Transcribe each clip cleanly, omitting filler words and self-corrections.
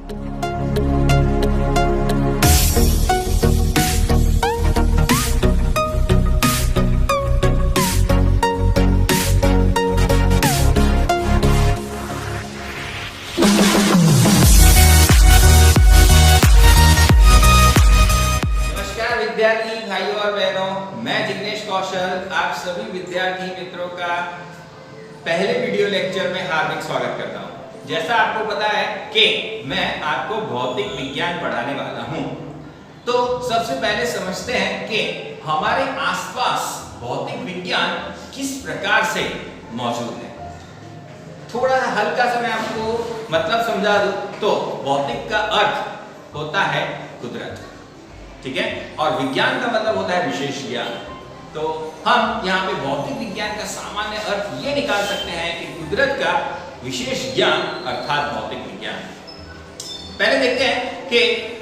विद्यार्थी भाइयों और बहनों, मैं जिग्नेश कौशल आप सभी विद्यार्थी मित्रों का पहले वीडियो लेक्चर में हार्दिक स्वागत करता हूं। जैसा आपको पता है कि मैं आपको भौतिक विज्ञान पढ़ाने वाला हूं, तो सबसे पहले समझते हैं कि हमारे आसपास भौतिक विज्ञान किस प्रकार से मौजूद है। थोड़ा हल्का सा मैं आपको मतलब समझा दूं तो भौतिक का अर्थ होता है कुदरत, ठीक है, और विज्ञान का मतलब होता है विशेष ज्ञान। तो हम यहाँ पे भौतिक विज्ञान का सामान्य अर्थ ये निकाल सकते हैं कि कुदरत का विशेष ज्ञान अर्थात भौतिक विज्ञान। पहले देखते हैं कि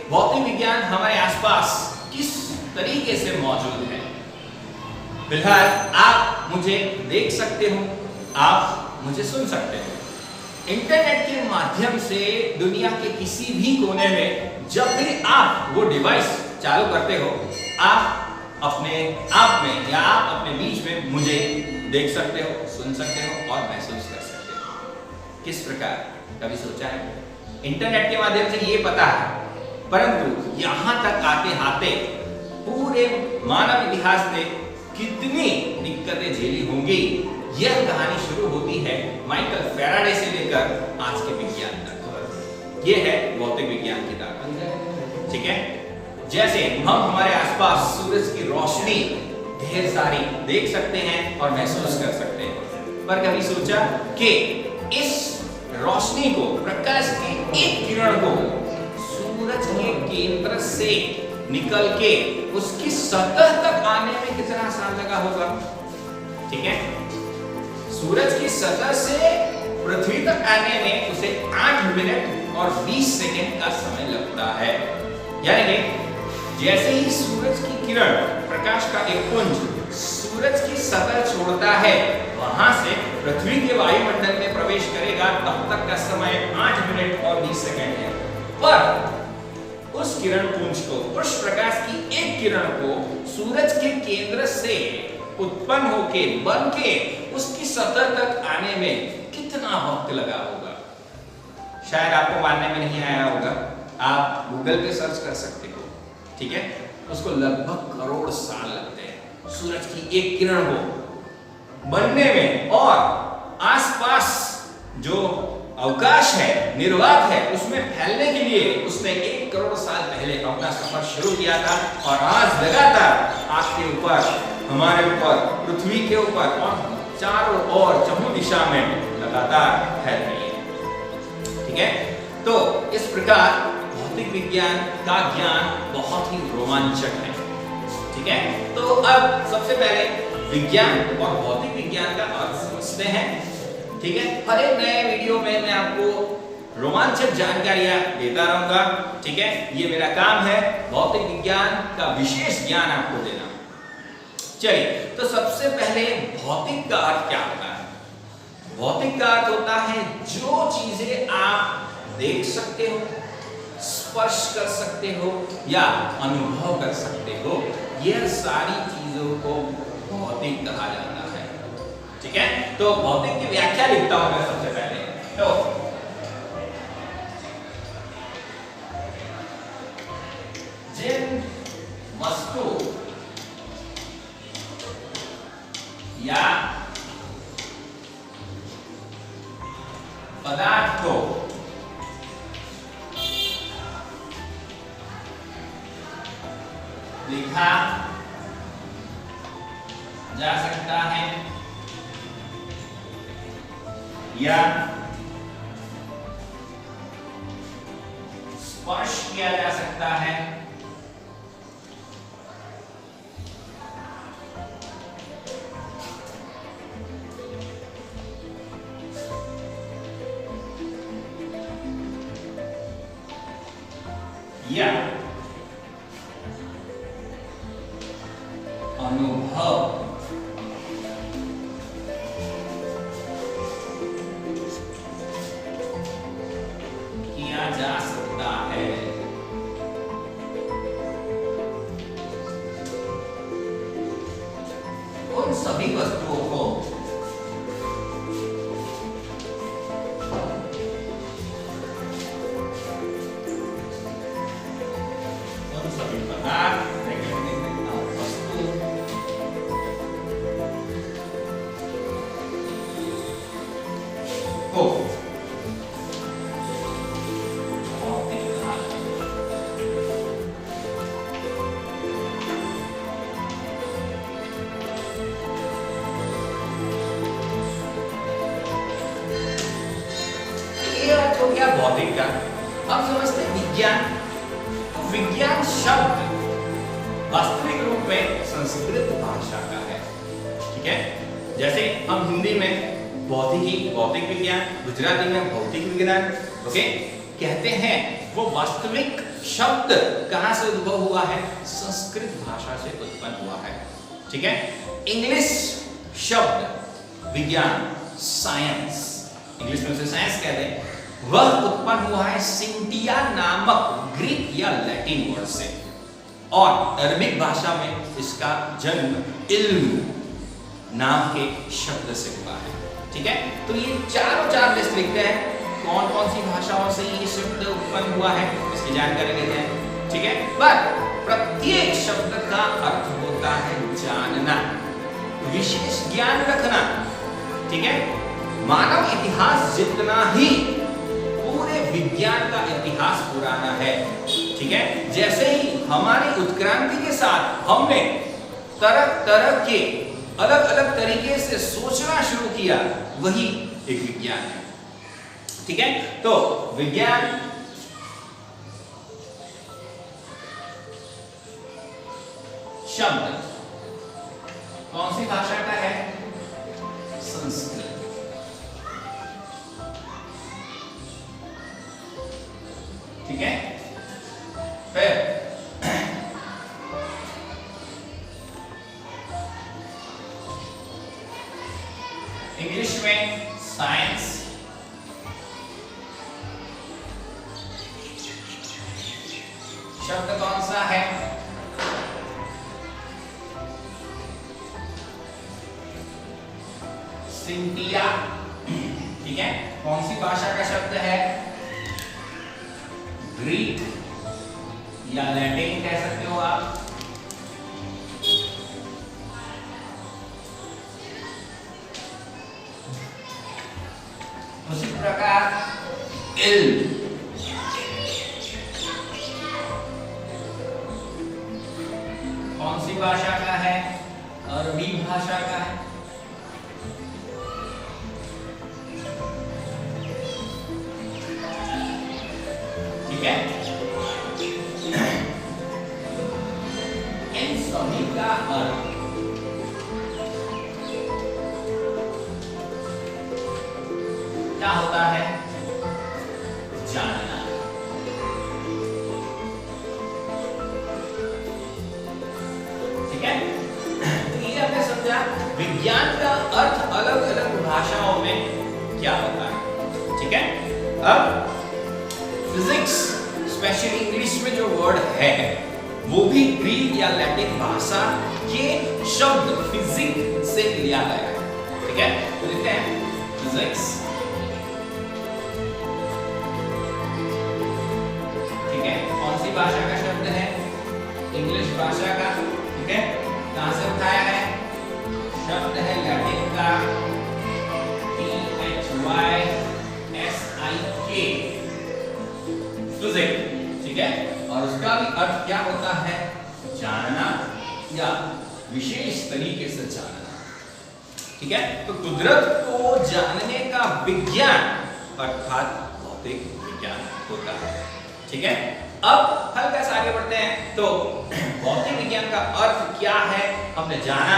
भौतिक विज्ञान हमारे आसपास किस तरीके से मौजूद है। फिलहाल आप मुझे देख सकते हो, आप मुझे सुन सकते हो। इंटरनेट के माध्यम से दुनिया के किसी भी कोने में जब भी आप वो डिवाइस चालू करते हो, आप अपने आप में या आप अपने बीच में मुझे देख सकते हो, सुन सकते हो और महसूस कर सकते हो। किस प्रकार, कभी सोचा है? इंटरनेट के माध्यम से ये पता है, परंतु यहां तक आते आते पूरे मानव इतिहास ने कितनी दिक्कतें झेली होंगी, यह कहानी शुरू होती है माइकल फैराडे से लेकर आज के विज्ञान तक। यह है भौतिक विज्ञान की ताकत, ठीक है। जैसे हम हमारे आसपास सूरज की रोशनी ढेर सारी देख सकते हैं और महसूस कर सकते हैं, पर कभी सोचा कि इस रोशनी को, प्रकाश के एक किरण को सूरज के केंद्र से निकल के उसकी सतह तक आने में कितना साल लगा होगा? ठीक है, सूरज की सतह से पृथ्वी तक आने में उसे 8 मिनट और 20 सेकंड का समय लगता है। यानी कि जैसे ही सूरज की किरण, प्रकाश का एक पुंज सूरज की सतह छोड़ता है, वहां से पृथ्वी के वायुमंडल में प्रवेश करेगा, तब तक का समय 8 मिनट और 20 सेकंड है। पर उस किरण पुंज को, उस प्रकाश की एक किरण को सूरज के केंद्र से उत्पन्न होके, बन के उसकी सतह तक आने में कितना वक्त लगा होगा? शायद आपको मानने में नहीं आया होगा, आप गूगल पे सर्च कर सकते हो, ठीक है। उसको लगभग करोड़ साल लगते हैं सूरज की एक किरण को बनने में, और आसपास जो अवकाश है, निर्वात है, उसमें फैलने के लिए उसने 1 करोड़ साल पहले अपना सफर शुरू किया था, और आज लगातार आपके ऊपर, हमारे ऊपर, पृथ्वी के ऊपर और चारों ओर, चहुं दिशा में लगातार फैल रही है, ठीक है। तो इस प्रकार भौतिक विज्ञान का ज्ञान बहुत ही रोमांचक है, ठीक है। तो अब सबसे पहले विज्ञान और भौतिक विज्ञान का अर्थ समझते हैं, ठीक है। हर एक नए वीडियो में मैं आपको रोमांचक जानकारियां देता रहूंगा, ठीक है। ये मेरा काम है, भौतिक विज्ञान का विशेष ज्ञान आपको देना। चलिए, तो सबसे पहले भौतिक का अर्थ क्या होता है? भौतिक का अर्थ होता है जो चीजें आप देख सकते हो, स्पर्श कर सकते हो या अनुभव कर सकते हो, यह सारी चीजों को भौतिक कहा जाता है, ठीक है। तो भौतिक की व्याख्या लिखता हूं मैं सबसे पहले। तो जिन वस्तु या पदार्थ को लिखा जा सकता है या स्पर्श किया जा सकता है, या अनुभव किया जा सकता को भौतिक का। अब समझते हैं विज्ञान। तो विज्ञान शब्द वास्तविक रूप में संस्कृत भाषा का है, ठीक है। जैसे हम हिंदी में भौतिक विज्ञान, गुजराती में भौतिक विज्ञान, ओके, कहते हैं, वो वास्तविक शब्द कहां से उद्भव हुआ है? संस्कृत भाषा से उत्पन्न हुआ है, ठीक है। इंग्लिश शब्द विज्ञान, साइंस, इंग्लिश में उसे साइंस कहते हैं, वह उत्पन्न हुआ है सिंटिया नामक ग्रीक या लैटिन वर्ड से, और अरबिक भाषा में इसका जन्म इल्म नाम के शब्द से हुआ है, ठीक है। तो ये चार लिस्ट लिखते हैं, कौन कौन सी भाषाओं से ये शब्द उत्पन्न हुआ है, इसकी जानकारी लेते हैं, ठीक है। पर प्रत्येक शब्द का अर्थ होता है जानना, विशेष ज्ञान रखना, ठीक है। मानव इतिहास जितना ही पूरे विज्ञान का इतिहास पुराना है, ठीक है। जैसे ही हमारी उत्क्रांति के साथ हमने तरह के अलग अलग तरीके से सोचना शुरू किया, वही एक विज्ञान है, ठीक है। तो विज्ञान शब्द कौन सी भाषा का है? संस्कृत, ठीक है। फिर इंग्लिश में साइंस, शब्द कौन सा है? सिंटिया, ठीक है। कौन सी भाषा का शब्द है? ग्रीक या लैटिन कह सकते हो आप। उसी प्रकार इल्म, कौन सी भाषा का है? अरबी भाषा का है, ठीक है। इन सभी का अर्थ क्या होता है? जानना, ठीक है। तो ये आपने समझा विज्ञान का अर्थ अलग अलग भाषाओं में क्या होता है, ठीक है। अब फिजिक्स, स्पेशली इंग्लिश में जो वर्ड है वो भी ग्रीक या लैटिन भाषा के शब्द फिजिक्स से लिया गया है, ठीक है। तो देखते हैं फिजिक्स, ठीक है। कौन सी भाषा का शब्द है? इंग्लिश भाषा का, ठीक है। कहां से उठाया है? शब्द है लैटिन का THYSIK, फिजिक्स, ठीक है। और उसका भी अर्थ क्या होता है? जानना या विशेष तरीके से जानना, ठीक है। तो कुदरत को जानने का विज्ञान अर्थात भौतिक विज्ञान होता है, ठीक है। अब हल्का सा आगे बढ़ते हैं। तो भौतिक विज्ञान का अर्थ क्या है हमने जाना,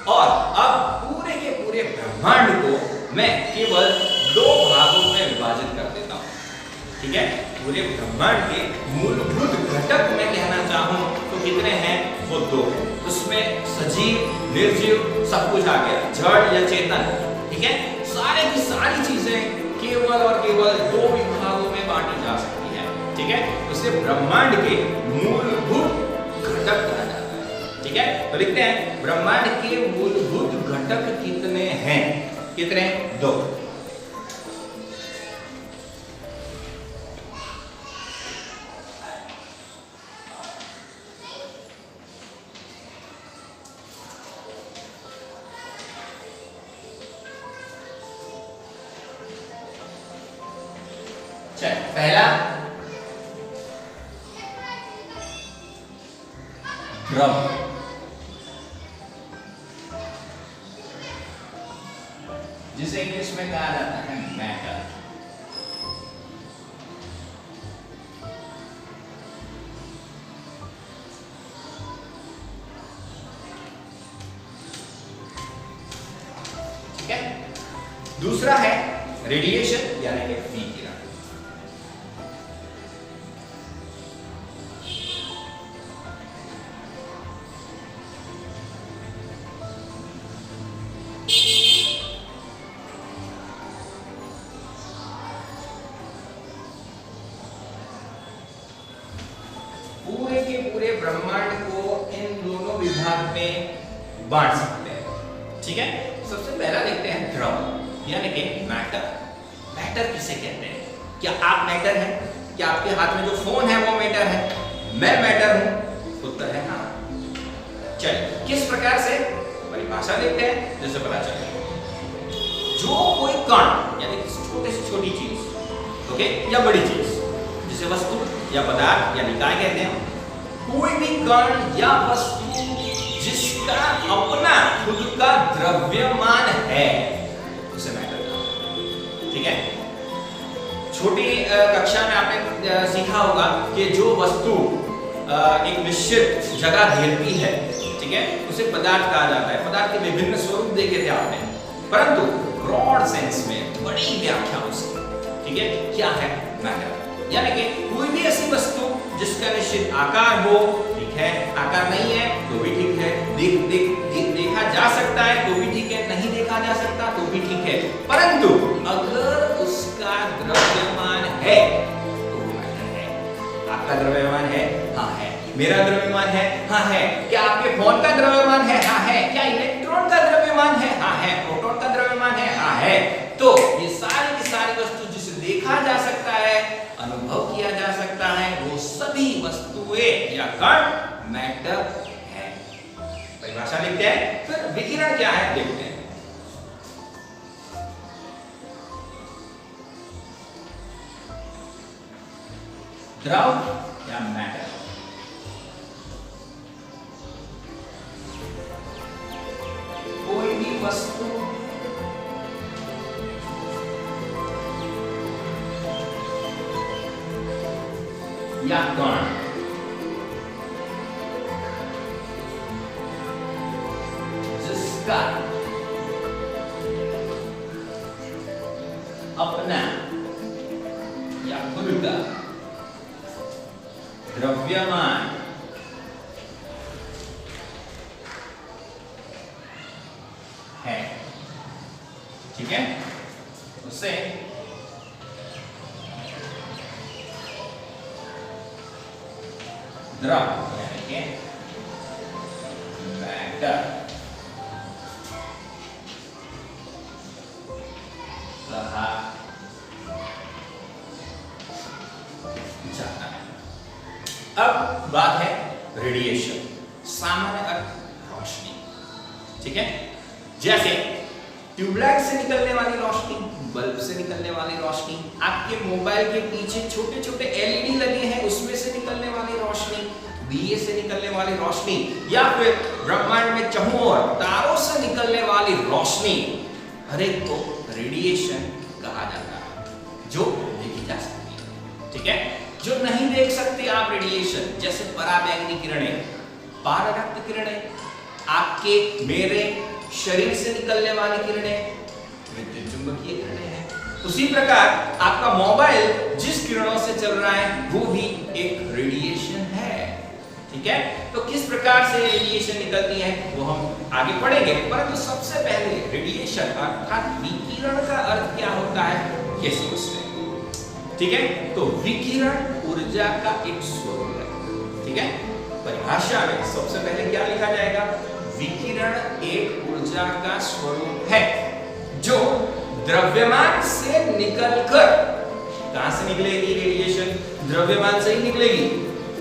और अब पूरे के पूरे ब्रह्मांड को मैं केवल दो भागों में विभाजित कर देता हूं, ठीक है। पूरे ब्रह्मांड के मूलभूत घटक मैं कहना चाहूं तो कितने हैं? वो दो। उसमें सजीव, निर्जीव सब कुछ आ गया, जड़ या चेतन, ठीक है। सारे की सारी चीजें केवल और केवल दो विभागों में बांटी जा सकती है, ठीक है। उसे ब्रह्मांड के मूलभूत घटक कहा जाता है, ठीक है। तो लिखते हैं ब्रह्मांड के मूलभूत घटक कितने हैं? कितने? दो। चल पहला द्रव, जिसे इंग्लिश में कहा जाता है मैटर। ठीक है, दूसरा है रेडिएशन यानी कि विकिरण। पूरे के पूरे ब्रह्मांड को इन दोनों विभाग में बांट सकते हैं। ठीक है, सबसे पहला देखते हैं द्रव यानी कि मैटर। मैटर किसे कहते हैं? क्या आप मैटर हैं? क्या आपके हाथ में जो फोन है वो मैटर है? मैं मैटर हूं? उत्तर है हाँ। चलिए किस प्रकार से परिभाषा देखते हैं जिससे पता चले। जो कोई कण यानी कि छोटे से छोटी चीज, ओके, या बड़ी चीज जिसे वस्तु या पदार्थ या निकाय कहते हैं, कोई भी कण या वस्तु जिसका अपना खुद का द्रव्यमान है उसे मैटर कहते हैं। ठीक है, छोटी कक्षा में आपने सीखा होगा कि जो वस्तु एक निश्चित जगह घेरती है, ठीक है, उसे पदार्थ कहा जाता है। पदार्थ के विभिन्न स्वरूप देखे थे आपने, परंतु ब्रॉड सेंस में बड़ी व्याख्या उसकी, ठीक है, क्या है मैटर। यानी कि कोई भी ऐसी वस्तु जिसका निश्चित आकार हो, ठीक है, आकार नहीं है तो भी ठीक है, देखा जा सकता है तो भी ठीक है, नहीं देखा जा सकता तो भी ठीक है, परंतु अगर उसका द्रव्यमान है तो वो मैटर है। आपका द्रव्यमान है? हाँ है। मेरा द्रव्यमान है? हाँ है। क्या आपके फोन का द्रव्यमान है? हाँ है। क्या इलेक्ट्रॉन का द्रव्यमान है? हाँ है। प्रोटॉन का द्रव्यमान है? हाँ है। तो ये सारी की सारी वस्तु जिसे देखा जा सकता है, अनुभव किया जा सकता है, वो सभी वस्तुएं या कण मैटर है। परिभाषा लिखते हैं, फिर विकिरण क्या है देखते हैं। द्रव या मैटर, कोई भी वस्तु या कण जिसका अपना या खुद का द्रव्यमान है, ठीक है, उसे द्रव यानी कि मैटर कहा जाता है। अब बात है रेडिएशन, सामान्य अर्थ रोशनी। ठीक है, जैसे ट्यूबलाइट से निकलने वाली रोशनी, बल्ब से निकलने वाली रोशनी, आपके मोबाइल के पीछे छोटे छोटे एलईडी लगे हैं उसमें से निकलने वाली रोशनी, दिए से निकलने वाली रोशनी, या फिर ब्रह्मांड में चहुओर तारों से निकलने वाली रोशनी, हर एक को रेडिएशन कहा जाता है, जो देखी जा सकती है। ठीक है, जो नहीं देख सकते आप रेडिएशन, जैसे पराबैंगनी किरणें, पाररक्त किरणें, आपके मेरे शरीर से निकलने वाली किरणें विद्युत चुंबकीय किरणें हैं। उसी प्रकार आपका मोबाइल जिस किरणों से चल रहा है वो भी एक रेडिएशन है। ठीक है, तो किस प्रकार से रेडिएशन निकलती है वो हम आगे पढ़ेंगे, परंतु सबसे पहले रेडिएशन अर्थात विकिरण का अर्थ क्या होता है ये समझते हैं। ठीक है, तो विकिरण ऊर्जा का एक स्वरूप है। ठीक है, परिभाषा में सबसे पहले क्या लिखा जाएगा? विकिरण एक ऊर्जा का स्वरूप है जो द्रव्यमान से निकलकर, कहां से निकलेगी रेडिएशन? द्रव्यमान से ही निकलेगी।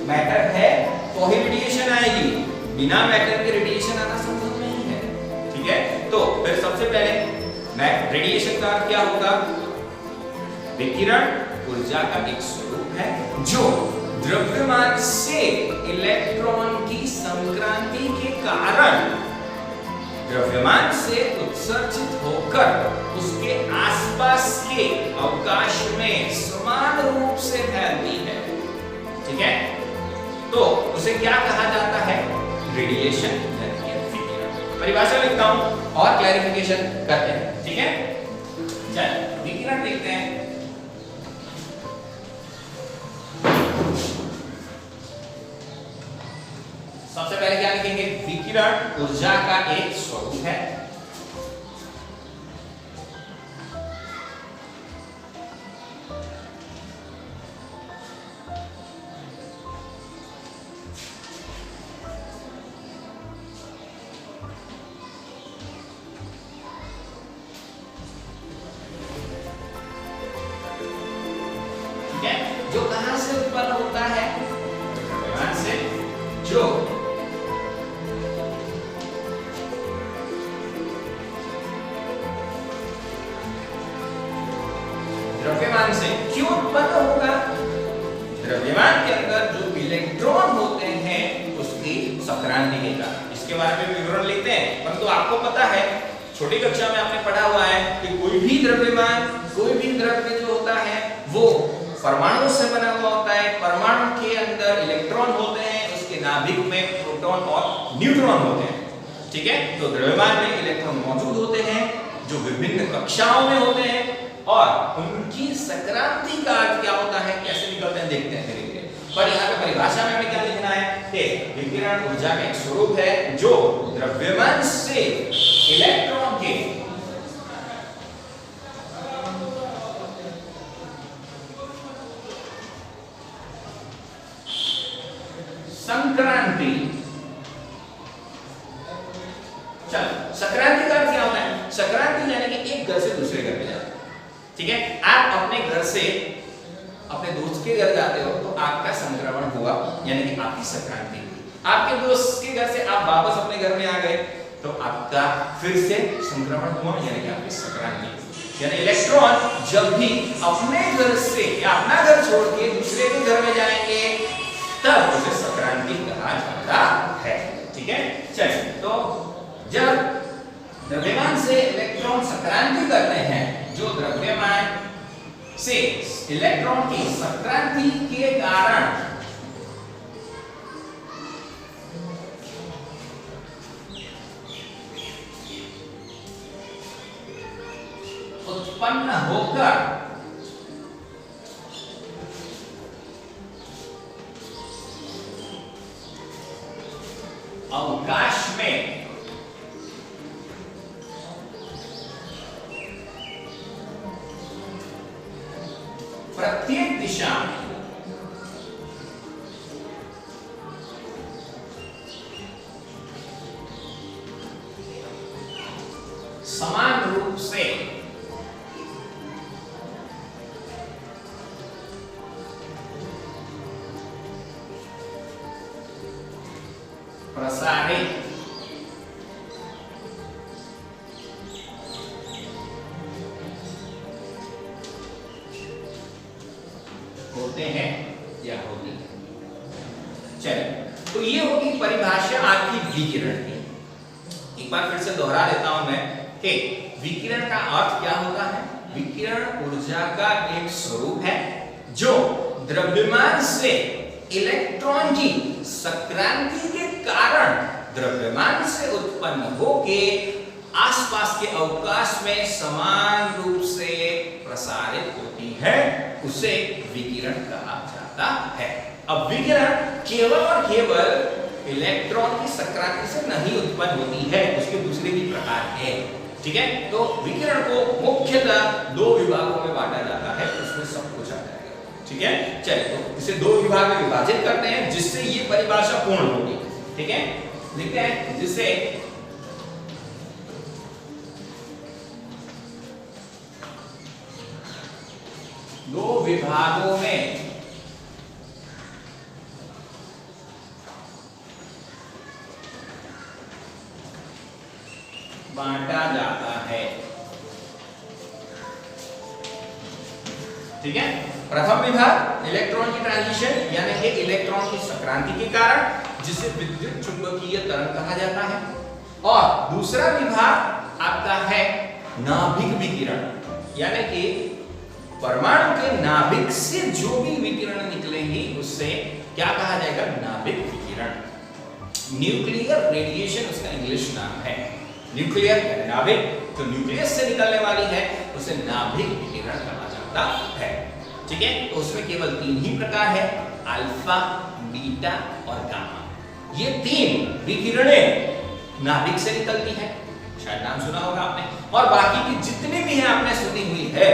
मैटर है तो ही रेडिएशन आएगी, बिना मैटर के रेडिएशन आना संभव नहीं है। ठीक है, तो फिर सबसे पहले रेडिएशन का अर्थ क्या होगा? विकिरण ऊर्जा का एक स्वरूप है जो द्रव्यमान से इलेक्ट्रॉन की संक्रांति के कारण द्रव्यमान से उत्सर्जित होकर उसके आसपास के अवकाश में समान रूप से फैलती है। ठीक है, तो उसे क्या कहा जाता है? रेडिएशन यानी विकिरण। परिभाषा लिखता हूं और क्लैरिफिकेशन करते हैं। ठीक है, चलिए विकिरण देखते हैं। सबसे पहले क्या लिखेंगे? विकिरण ऊर्जा का एक स्वरूप है जो कहां से उत्पन्न होता है? द्रव्यमान से। जो द्रव्यमान से क्यों उत्पन्न होगा? द्रव्यमान के अंदर जो इलेक्ट्रॉन होते हैं उसकी संक्रांति के कारण। इसके बारे में विवरण लेते हैं, परंतु आपको पता है छोटी कक्षा में आपने पढ़ा हुआ है कि कोई भी द्रव्यमान, कोई भी द्रव्य जो होता है वो परमाणु से बना हुआ होता है। परमाणु के अंदर इलेक्ट्रॉन होते हैं, उसके नाभिक में प्रोटॉन और न्यूट्रॉन होते हैं। ठीक है, तो द्रव्यमान में इलेक्ट्रॉन मौजूद होते हैं जो विभिन्न कक्षाओं में होते हैं और उनकी संक्रांति का अर्थ क्या होता है, कैसे निकलते हैं देखते हैं धीरे-धीरे। पर यहाँ पे परिभाषा में हमें क्या लिखना है कि विकिरण ऊर्जा का एक स्वरूप है जो द्रव्यमान से इलेक्ट्रॉन के संक्रांति। चलो, संक्रांति का अर्थ क्या होता है? संक्रांति यानी कि एक घर से दूसरे घर में जाना। ठीक है, आप अपने घर से अपने दोस्त के घर जाते हो तो आपका संक्रमण हुआ यानी कि आपकी संक्रांति हुई। आपके दोस्त के घर से आप वापस अपने घर में आ गए तो आपका फिर से संक्रमण हुआ यानी कि आपकी संक्रांति। यानी इलेक्ट्रॉन जब भी अपने घर से या अपना घर छोड़ के दूसरे के घर में जाएंगे तब उसे संक्रांति कहा जाता है। ठीक है, चलिए, तो जब द्रव्यमान से इलेक्ट्रॉन संक्रांति करते हैं, जो द्रव्यमान से इलेक्ट्रॉन की संक्रांति के कारण उत्पन्न होकर अवकाश में प्रत्येक दिशा में समान रूप से प्रसारित होते हैं या होती है। चलिए, तो ये होगी परिभाषा आपकी विकिरण की। एक बार फिर से दोहरा देता हूं मैं कि विकिरण का अर्थ क्या होता है? विकिरण ऊर्जा का एक स्वरूप है जो द्रव्यमान से इलेक्ट्रॉन की संक्रांति के कारण द्रव्यमान से उत्पन्न होके आसपास के अवकाश में समान रूप से प्रसारित होती है, उसे विकिरण कहा जाता है। अब विकिरण केवल और केवल इलेक्ट्रॉन की संक्रांति से नहीं उत्पन्न होती है, उसके दूसरे भी प्रकार हैं। ठीक है, तो विकिरण को मुख्यतः दो विभागों में बांटा जाता है, उसमें सब कुछ आ जाएगा। ठीक है, चलिए, तो इसे दो विभाग में विभाजित करते हैं जिससे ये परिभाषा पूर्ण होगी। ठीक है, लिखते हैं जिससे दो विभागों में बांटा जाता है। ठीक है। प्रथम विभाग इलेक्ट्रॉन की ट्रांजिशन यानी कि इलेक्ट्रॉन की संक्रांति के कारण जिसे विद्युत चुंबकीय तरंग कहा जाता है। और दूसरा विभाग आपका है नाभिक विकिरण यानी कि परमाणु के नाभिक से जो भी विकिरण निकलेंगे उससे क्या कहा जाएगा, नाभिक विकिरण। न्यूक्लियर रेडिएशन उसका इंग्लिश नाम है। न्यूक्लियर यानी नाभिक, तो न्यूक्लियस से निकलने वाली है उसे नाभिक विकिरण कहा जाता है। ठीक है, तो उसमें केवल 3 ही प्रकार है, अल्फा, बीटा और गामा। ये 3 विकिरणें नाभिक से निकलती है, शायद नाम सुना होगा आपने। और बाकी की जितनी भी है आपने सुनी हुई है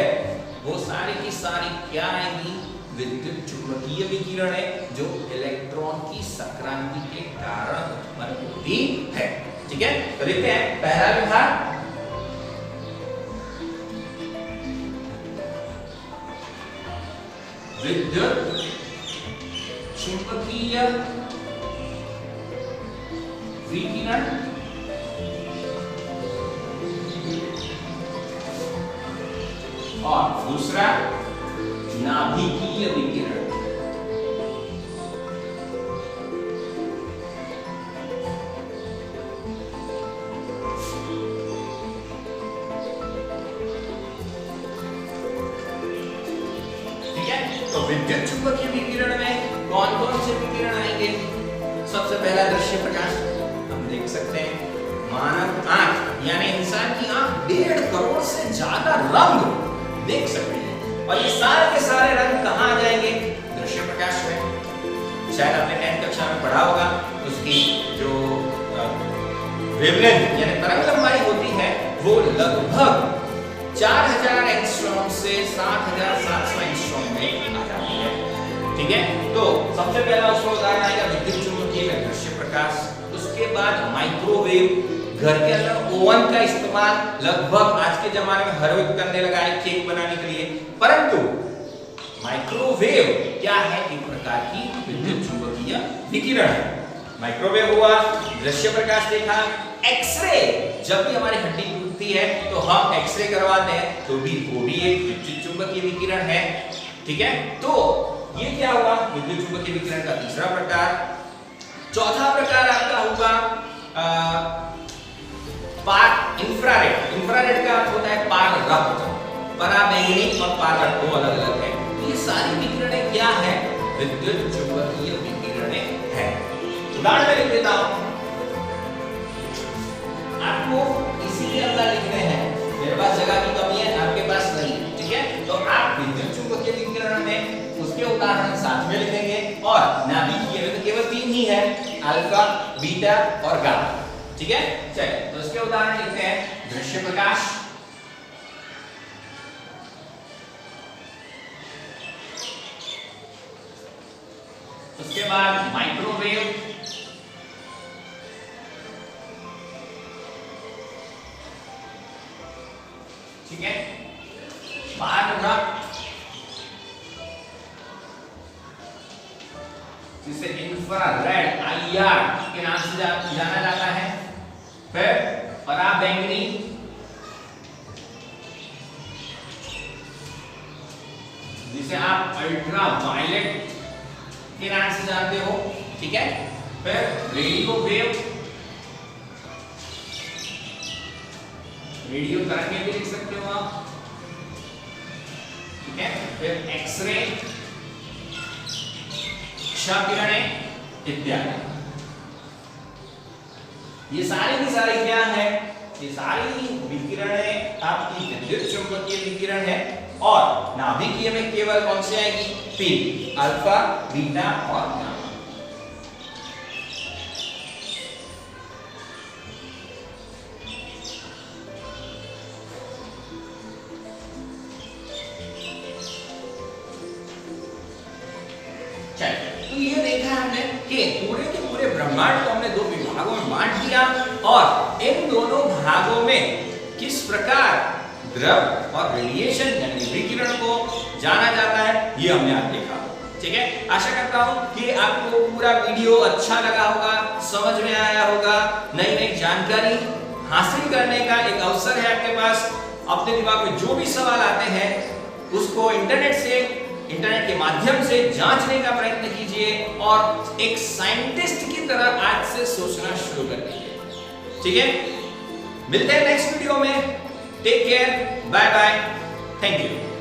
वो सारी की सारी क्या आएगी, विद्युत चुंबकीय विकिरण है जो इलेक्ट्रॉन की संक्रांति के कारण उत्पन्न होती है। ठीक है, तो देखते हैं पहला विभाग विद्युत चुंबकीय विकिरण और दूसरा नाभिकीय विकिरण। ठीक है, तो विद्युत चुंबकीय विकिरण में कौन कौन से विकिरण आएंगे। सबसे पहला दृश्य प्रकाश, हम देख सकते हैं मानव आंख यानी इंसान की आंख 1.5 करोड़ से ज्यादा रंग देख सकते हैं। और ये सारे के सारे रंग कहाँ आ जाएंगे, दृश्य प्रकाश में। शायद आपने 10th कक्षा में पढ़ा होगा, उसकी जो वेवलेंथ यानी तरंग लंबाई होती है वो लगभग 4000 एंगस्ट्रॉम से 7700 एंगस्ट्रॉम में आ जाती है। ठीक है, तो सबसे पहला उसका उदाहरण आएगा विद्युत चुंबकीय में दृश्य प्रकाश। उसके बाद माइक्रोवेव, घर के अंदर ओवन का इस्तेमाल लगभग आज के जमाने में हर कोई करने लगा है केक बनाने के लिए, परंतु माइक्रोवेव क्या है, एक प्रकार की विद्युत चुंबकीय विकिरण है। माइक्रोवेव हुआ, दृश्य प्रकाश देखा, एक्सरे, जब भी हमारी हड्डी टूटती है तो हम एक्सरे करवाते हैं, तो भी वो भी एक विद्युत चुंबकीय विकिरण है। ठीक है, तो ये क्या हुआ, विद्युत चुंबकीय विकिरण का तीसरा प्रकार। चौथा प्रकार आपका होगा पार इंफ्रारेड। इंफ्रारेड का अर्थ होता है पार रक्त, पराबैंगनी और पार रक्त दो अलग अलग है। ये सारी विकिरणें क्या है, विद्युत चुंबकीय विकिरणें है। उदाहरण में लिख देता हूं, आपको इसी के अंदर लिखने हैं, मेरे पास जगह की कमी है, आपके पास नहीं है। ठीक है, तो आप विद्युत चुंबकीय विकिरण में उसके उदाहरण साथ में लिखेंगे और नाभिकीय में तो केवल 3 ही है, अल्फा, बीटा और गामा। ठीक है, चलिए तो इसके उदाहरण लिखते हैं, दृश्य प्रकाश, उसके बाद माइक्रोवेव, ठीक है, पार रक्त जिसे इंफ्रारेड IR के नाम से जाना जाता है, फिर पराबैंगनी, जिसे आप अल्ट्रावायलेट के नाम से जानते हो। ठीक है, फिर रेडियो वेव, रेडियो तरंगें भी लिख सकते हो आप। ठीक है, फिर एक्सरे, क्ष किरणें इत्यादि। ये सारी की सारी क्या है, ये सारी विकिरणें आपकी विद्युत चुंबकीय विकिरण है। और नाभिकीय में केवल कौन सी आएगी, 3, अल्फा, बीटा और गामा। तो ये देखा हमने कि पूरे के पूरे ब्रह्मांड को हमने 2 विभागों में बांट दिया और इन दोनों भागों में किस प्रकार द्रव और रेडिएशन यानी विकिरण को जाना जाता है, ये हमने आज देखा। ठीक है, आशा करता हूं कि आपको पूरा वीडियो अच्छा लगा होगा, समझ में आया होगा, नई नई जानकारी हासिल करने का एक अवसर है आपके पास। अपने दिमाग में जो भी सवाल आते हैं उसको इंटरनेट के माध्यम से जांचने का प्रयत्न कीजिए और एक साइंटिस्ट की तरह आज से सोचना शुरू कर दीजिए। ठीक है, मिलते हैं नेक्स्ट वीडियो में। Take care, bye bye, thank you.